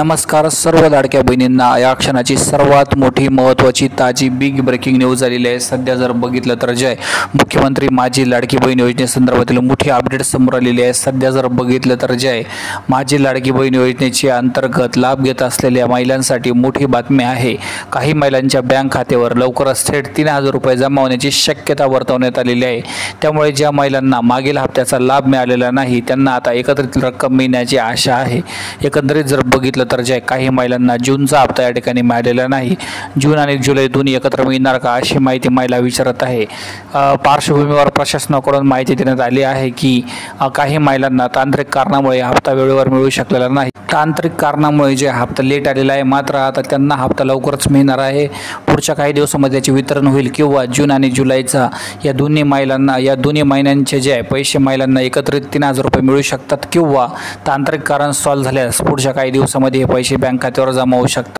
नमस्कार सर्व लाडक्या बहिणींना, या क्षणाची सर्वात मोठी महत्त्वाची ताजी बिग ब्रेकिंग न्यूज आलेली आहे। सध्या जर बघितलं तर मुख्यमंत्री माझी लाडकी बहीण योजनेसंदर्भातील मोठी अपडेट समोर आलेली आहे। सध्या जर बघितलं तर माझी लाडकी बहीण योजनेची अंतर्गत लाभ घेत असलेल्या महिलांसाठी मोठी बातमी आहे। काही महिलांच्या बँक खात्यावर लवकरच थेट 3000 रुपये जमा होण्याची शक्यता वर्तवण्यात आलेली आहे। त्यामुळे ज्या महिलांना मागील हप्त्याचा लाभ मिळालेला नाही त्यांना आता एकत्रित रक्कम मिळण्याची आशा आहे। एकंदरीत जर बघितलं तर काही महिलांना जूनचा हप्ता या ठिकाणी मिळालेला नाही। जून आणि जुलै दोन्ही एकत्र मिळणार का, अशी माहिती महिला विचारत आहे। पार्श्वभूमीवर प्रशासनाकडून माहिती देण्यात आली आहे की काही महिलांना तांत्रिक कारणामुळे हप्ता वेळेवर मिळू शकलेला नाही। तांत्रिक कारणामुळे हप्ता लेट आलेला आहे, मात्र आता त्यांना हप्ता लवकरच मिळणार आहे। पुढच्या काही दिवसांमध्ये त्याचे वितरण होईल किंवा जून आणि जुलैचा या दोन्ही महिन्यांचे पैसे महिलांना एकत्रित 3000 रुपये मिळू शकतात किंवा तांत्रिक कारण सॉल्व्ह झाल्यास पुढच्या काही दिवसांमध्ये हे पैसे बँक खात्यावर जमा होऊ शकतात।